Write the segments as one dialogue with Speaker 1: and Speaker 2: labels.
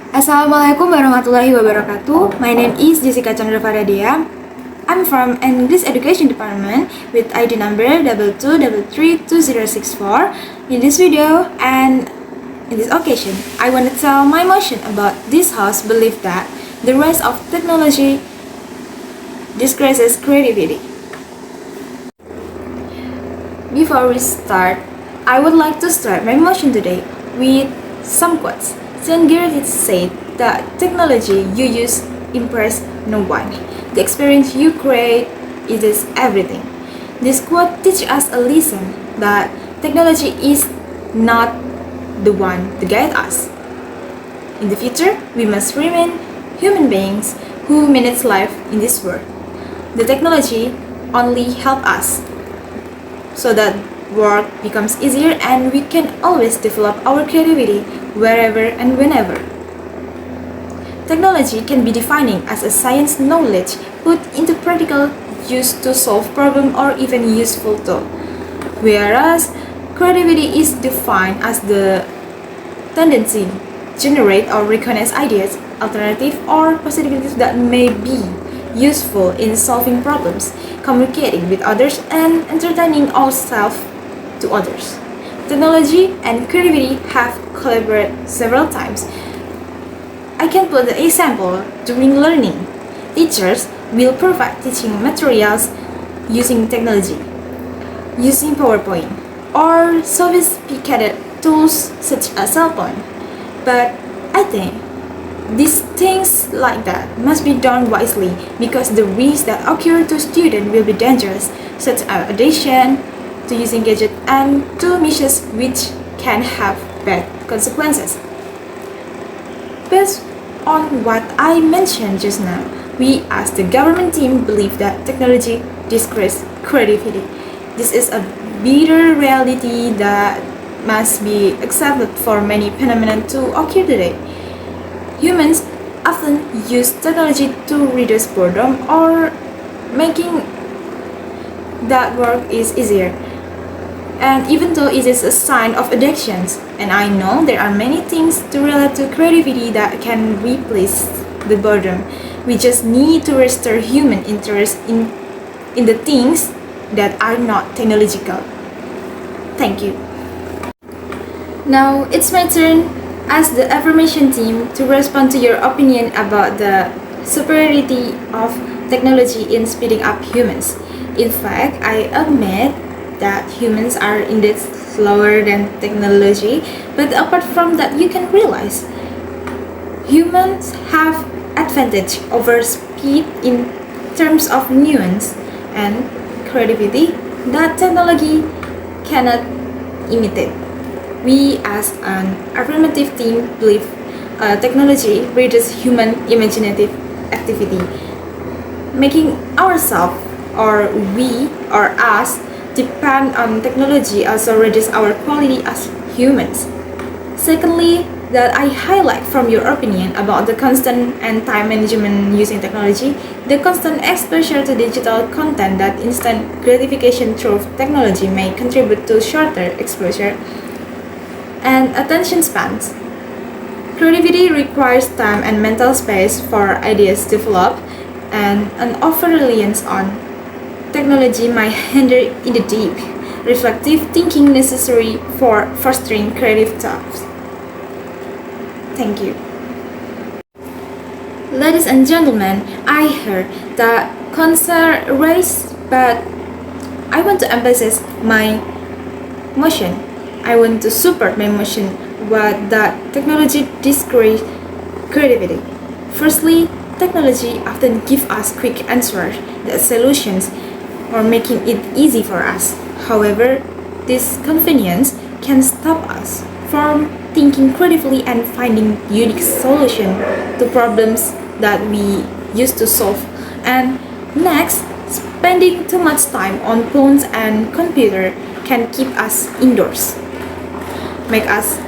Speaker 1: Assalamualaikum warahmatullahi wabarakatuh. My name is Jessyka Chandra. I'm from English Education Department with ID number 22332064. In this video and in this occasion, I want to tell my motion about this house belief that the rise of technology disgraces creativity. Before we start, I would like to start my motion today with some quotes. Chandra said that technology you use impress no one. The experience you create is everything. This quote teaches us a lesson that technology is not the one to guide us. In the future, we must remain human beings who manage life in this world. The technology only help us so that work becomes easier and we can always develop our creativity wherever and whenever. Technology can be defining as a science knowledge put into practical use to solve problem or even useful tool, whereas creativity is defined as the tendency to generate or recognize ideas, alternative or possibilities that may be useful in solving problems, communicating with others, and entertaining ourselves to others. Technology and creativity have collaborated several times. I can put the example during learning. Teachers will provide teaching materials using technology, using PowerPoint, or sophisticated tools such as cell phone. But I think these things like that must be done wisely because the risks that occur to students will be dangerous, such as addiction to using gadgets and to misuse which can have bad consequences. Based on what I mentioned just now, we as the government team believe that technology disgraces creativity. This is a bitter reality that must be accepted for many phenomena to occur today. Humans often use technology to reduce boredom or making that work is easier. And even though it is a sign of addictions, and I know there are many things to relate to creativity that can replace the boredom, we just need to restore human interest in the things that are not technological. Thank you. Now it's my turn as the affirmation team to respond to your opinion about the superiority of technology in speeding up humans. In fact, I admit that humans are indeed slower than technology, but apart from that, you can realize humans have advantage over speed in terms of nuance and creativity that technology cannot imitate. We as an affirmative team believe technology reduces human imaginative activity, making ourselves or we or us depend on technology also reduce our quality as humans. Secondly, that I highlight from your opinion about the constant and time management using technology, the constant exposure to digital content that instant gratification through technology may contribute to shorter exposure and attention spans. Creativity requires time and mental space for ideas to develop, and an over-reliance on technology might hinder in the deep, reflective thinking necessary for fostering creative thoughts. Thank you. Ladies and gentlemen, I heard that concern raised, but I want to emphasize my motion. I want to support my motion what that technology discourages creativity. Firstly, technology often gives us quick answers, the solutions, or making it easy for us. However, this convenience can stop us from thinking creatively and finding unique solutions to problems that we used to solve. And next, spending too much time on phones and computer can keep us indoors, make us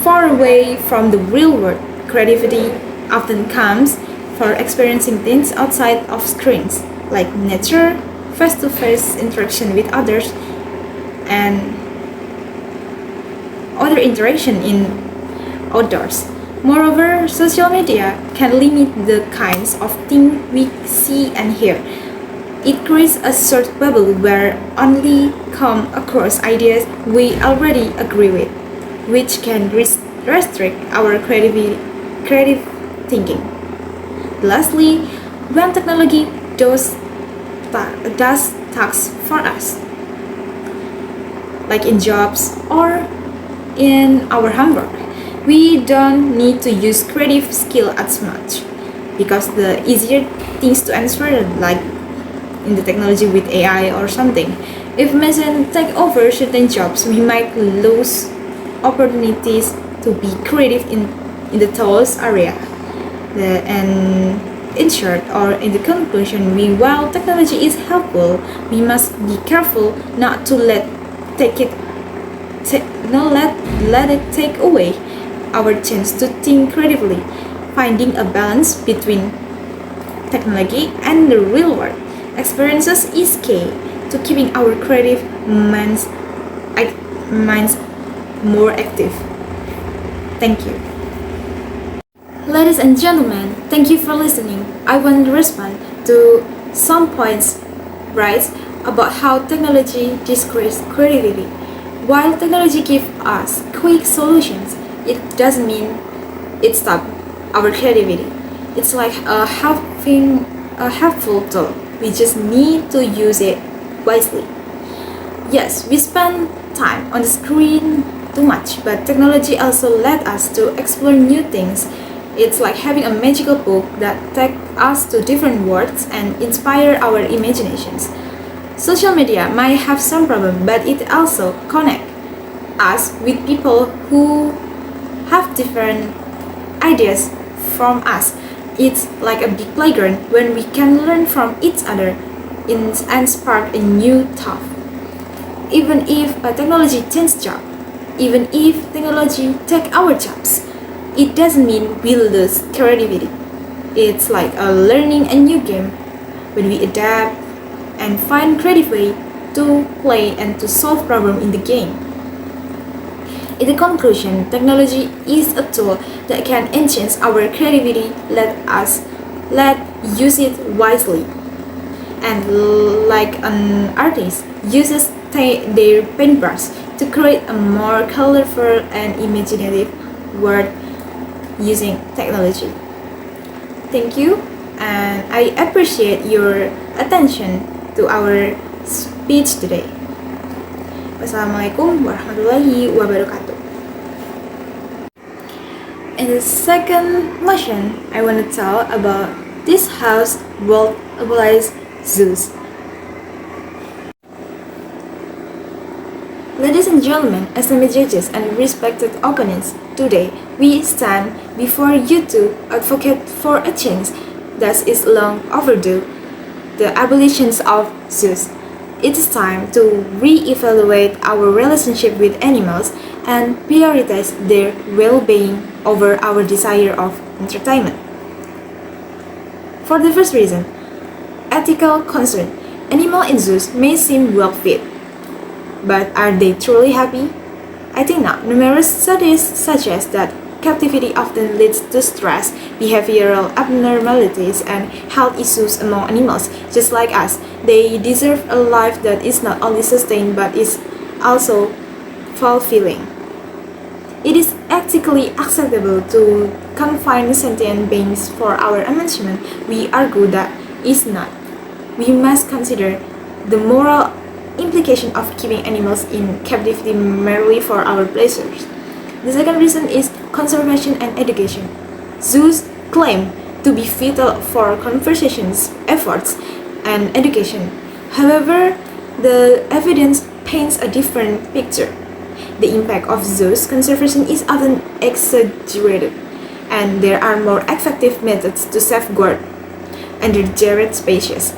Speaker 1: far away from the real world. Creativity often comes for experiencing things outside of screens, like nature, face-to-face interaction with others, and other interaction in outdoors. Moreover, social media can limit the kinds of things we see and hear. It creates a sort of bubble where only come across ideas we already agree with, which can restrict our creative thinking. Lastly, when technology does tasks for us, like in jobs or in our homework, we don't need to use creative skill as much because the easier things to answer, like in the technology with AI or something. If machine take over certain jobs, we might lose opportunities to be creative in the tools area. And in short, or in the conclusion, while technology is helpful, we must be careful not to take it let it take away our chance to think creatively. Finding a balance between technology and the real world experiences is key to keeping our creative minds more active. Thank you. Ladies and gentlemen, thank you for listening. I want to respond to some points raised about how technology discreases creativity. While technology gives us quick solutions, it doesn't mean it stops our creativity. It's like a helpful tool. We just need to use it wisely. Yes, we spend time on the screen too much, but technology also led us to explore new things. It's like having a magical book that takes us to different worlds and inspire our imaginations. Social media might have some problem, but it also connects us with people who have different ideas from us. It's like a big playground when we can learn from each other and spark a new thought. Even if a technology changes job, even if technology take our jobs, it doesn't mean we lose creativity. It's like learning a new game when we adapt and find creative way to play and to solve problem in the game. In the conclusion, technology is a tool that can enhance our creativity. Let use it wisely. And like an artist uses their paintbrush to create a more colorful and imaginative world using technology. Thank you, and I appreciate your attention to our speech today. Wassalamualaikum warahmatullahi wabarakatuh. In the second motion, I want to tell about this house will abolish zoos. Ladies and gentlemen, esteemed judges and respected opponents, today we stand before you to advocate for a change that is long overdue, the abolition of zoos. It is time to re-evaluate our relationship with animals and prioritize their well-being over our desire of entertainment. For the first reason, ethical concern. Animals in zoos may seem well fed, but are they truly happy? I think not. Numerous studies suggest that captivity often leads to stress, behavioral abnormalities, and health issues among animals. Just like us, they deserve a life that is not only sustained but is also fulfilling. It is ethically acceptable to confine sentient beings for our amusement. We argue that is not. We must consider the moral implication of keeping animals in captivity merely for our pleasures. The second reason is conservation and education. Zoos claim to be vital for conservation efforts and education. However, the evidence paints a different picture. The impact of zoos conservation is often exaggerated, and there are more effective methods to safeguard endangered species.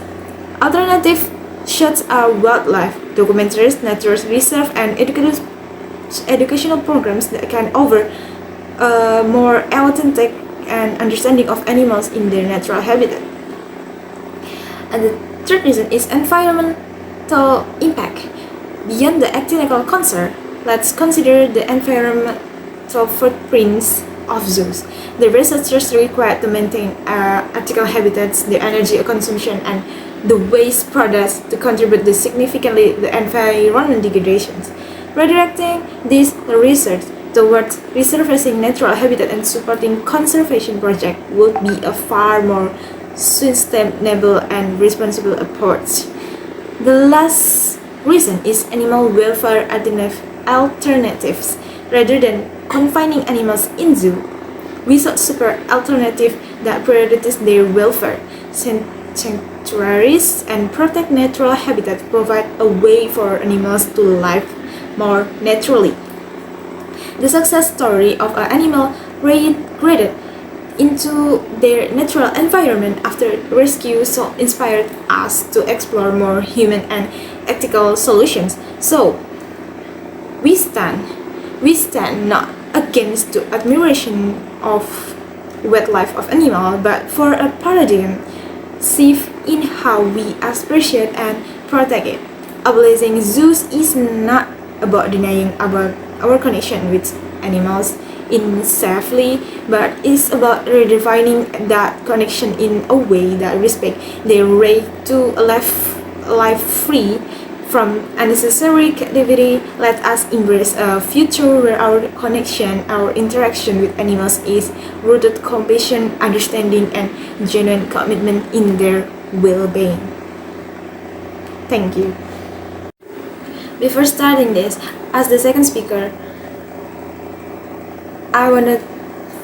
Speaker 1: Alternative such as wildlife documentaries, nature reserve, and educational programs that can offer a more authentic and understanding of animals in their natural habitat. And the third reason is environmental impact. Beyond the technical concern, let's consider the environmental footprints of zoos. The researchers required to maintain ethical habitats, the energy consumption, and the waste products to contribute to significantly the environment degradations. Redirecting this research towards resurfacing natural habitat and supporting conservation projects would be a far more sustainable and responsible approach. The last reason is animal welfare alternatives. Rather than confining animals in zoo, we sought super alternative that prioritize their welfare. Sanctuaries and protect natural habitat provide a way for animals to live more naturally. The success story of an animal reintegrated into their natural environment after rescue so inspired us to explore more human and ethical solutions. So we stand not against the admiration of wildlife of animal, but for a paradigm shift in how we appreciate and protect it. Abolishing zoos is not about denying about our connection with animals in safely, but it's about redefining that connection in a way that respects their right to life free from unnecessary captivity. Let us embrace a future where our connection, our interaction with animals is rooted compassion, understanding, and genuine commitment in their well-being. Thank you. Before starting this, as the second speaker, I want to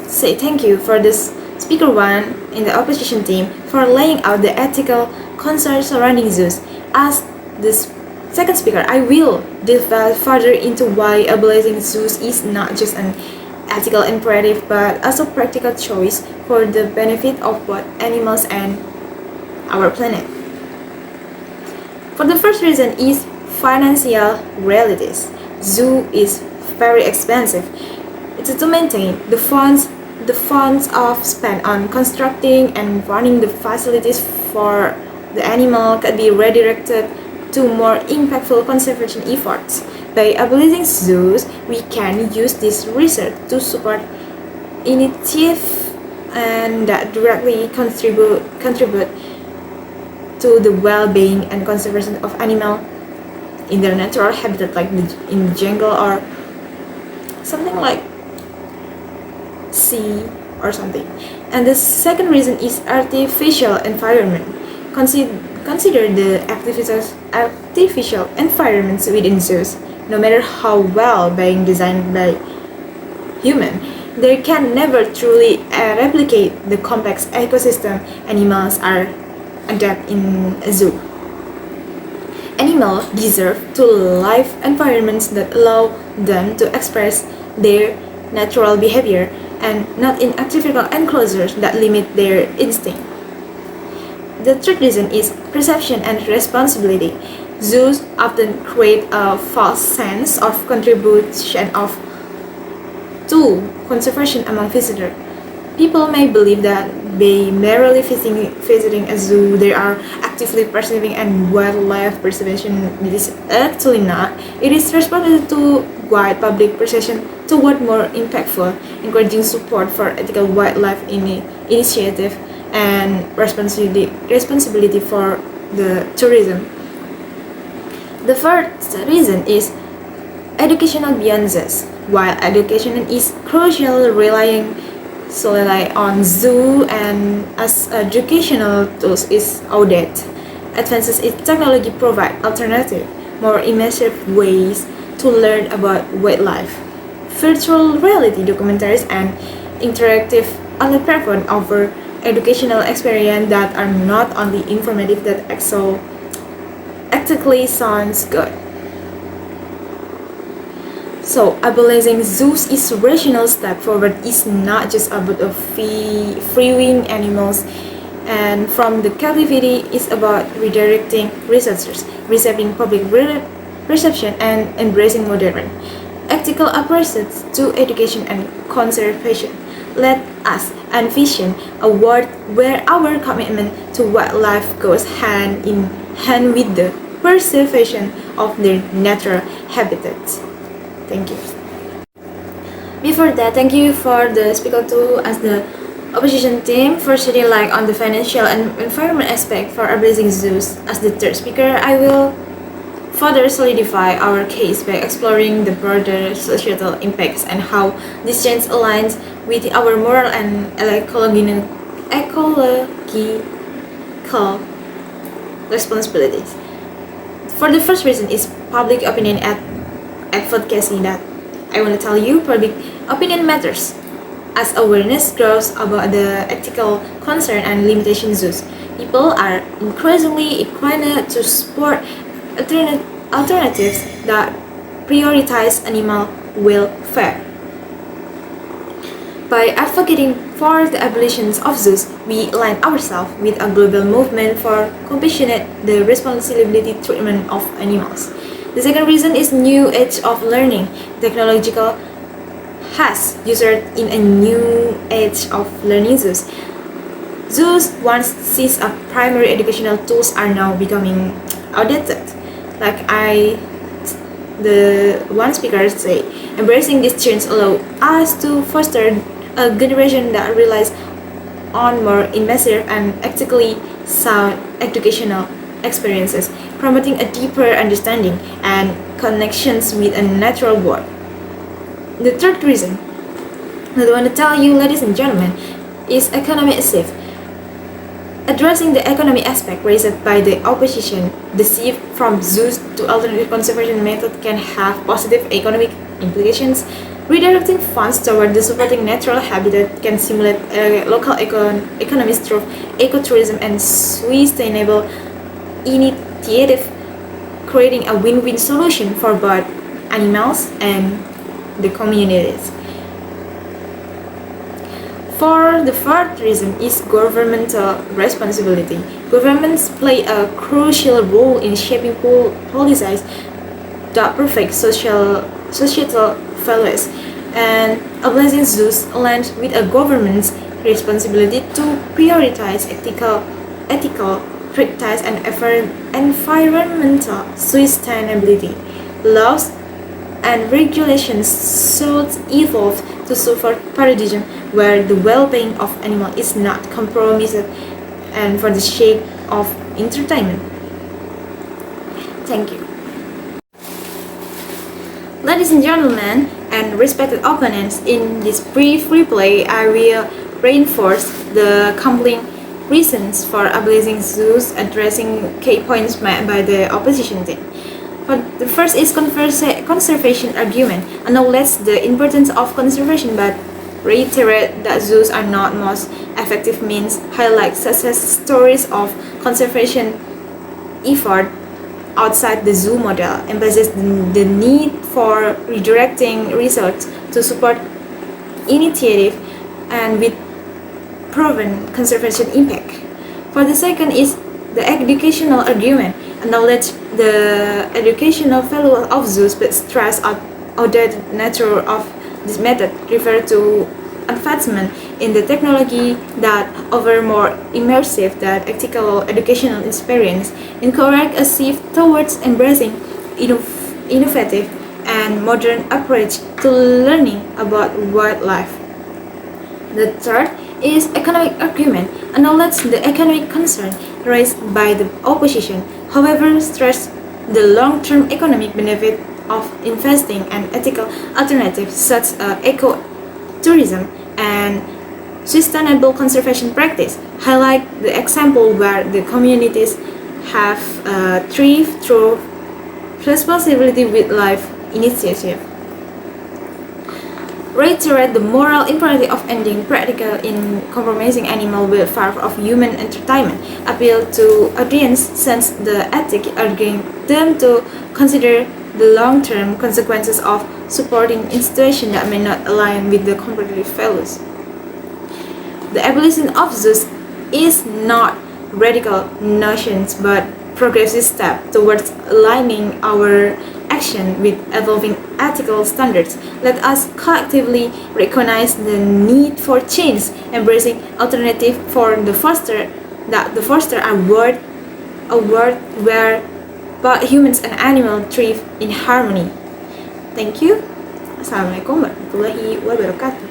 Speaker 1: say thank you for this speaker one in the opposition team for laying out the ethical concerns surrounding zoos. As this second speaker, I will delve further into why abolishing zoos is not just an ethical imperative but also practical choice for the benefit of both animals and our planet. For the first reason is financial realities. Zoo is very expensive. To maintain the funds of spent on constructing and running the facilities for the animal could be redirected to more impactful conservation efforts. By abolishing zoos, we can use this research to support initiatives and that directly contribute to the well-being and conservation of animals in their natural habitat, like in the jungle or something like sea or something. And the second reason is artificial environment. Consider the artificial environments within zoos. No matter how well being designed by human, they can never truly replicate the complex ecosystem animals are adapt in a zoo. Animals deserve to live environments that allow them to express their natural behavior and not in artificial enclosures that limit their instinct. The third reason is perception and responsibility. Zoos often create a false sense of contribution to conservation among visitors. People may believe that by merely visiting a zoo, they are actively perceiving and wildlife preservation. It is actually not. It is responsible to guide public perception toward more impactful, encouraging support for ethical wildlife initiative and responsibility for the tourism. The first reason is educational beyond this. While education is crucial, relying solely on zoo and as educational tools is outdated. Advances in technology provide alternative, more immersive ways to learn about wildlife. Virtual reality documentaries and interactive online platforms offer educational experiences that are not only informative but also ethically sounds good. So, abolishing zoos is a rational step forward. It's not just about freeing animals and from the captivity. It's about redirecting resources, reshaping public perception, and embracing modern ethical approaches to education and conservation. Let us envision a world where our commitment to wildlife goes hand in hand with the preservation of their natural habitats. Thank you. Before that, thank you for the speaker two as the opposition team for shedding light on the financial and environment aspect for ablating Zeus. As the third speaker, I will further solidify our case by exploring the broader societal impacts and how this change aligns with our moral and ecological responsibilities. For the first reason is public opinion advocacy that I want to tell you public opinion matters. As awareness grows about the ethical concern and limitations used, people are increasingly inclined to support alternatives that prioritize animal welfare. By advocating for the abolition of zoos, we align ourselves with a global movement for compassionate the responsibility treatment of animals. The second reason is new age of learning. Technological has ushered in a new age of learning zoos. Zoos once seen as primary educational tools are now becoming outdated. The one speaker say, embracing this change allow us to foster a generation that relies on more immersive and ethically sound educational experiences, promoting a deeper understanding and connections with a natural world. The third reason that I want to tell you, ladies and gentlemen, is economic shift. Addressing the economic aspect raised by the opposition, the shift from zoos to alternative conservation method can have positive economic implications. Redirecting funds toward the supporting natural habitat can stimulate local economies through ecotourism and sustainable initiative, creating a win-win solution for both animals and the communities. For the fourth reason is governmental responsibility. Governments play a crucial role in shaping policies that perfect societal values, and abolishing zoos aligns with a government's responsibility to prioritize ethical practice and environmental sustainability. Laws and regulations should evolve to support paradigm where the well-being of animals is not compromised and for the sake of entertainment. Thank you. Ladies and gentlemen, and respected opponents, in this brief replay, I will reinforce the compelling reasons for abolishing zoos, addressing key points made by the opposition team. The first is conservation argument. Acknowledge the importance of conservation, but reiterate that zoos are not most effective means. Highlight success stories of conservation effort outside the zoo model, emphasizes the need for redirecting research to support initiative and with proven conservation impact. For the second is the educational argument. Acknowledge the educational value of zoos but stress outdated nature of this method. Refer to advancement in the technology that offer more immersive than ethical educational experience. Encourage a shift towards embracing innovative and modern approach to learning about wildlife. The third is economic argument. Acknowledge the economic concern raised by the opposition, however stress the long-term economic benefit of investing in ethical alternatives such as ecotourism and sustainable conservation practice. Highlight the example where the communities have thrived through responsibility with life initiative. Reiterate the moral imperative of ending practical in compromising animal welfare of human entertainment. Appeal to audience since the ethic urging them to consider the long-term consequences of supporting institutions that may not align with the comparative values. The abolition of zoos is not radical notions but progressive step towards aligning our action with evolving ethical standards. Let us collectively recognize the need for change, embracing alternative for the foster a world where both humans and animals thrive in harmony. Thank you. Assalamualaikum warahmatullahi wabarakatuh.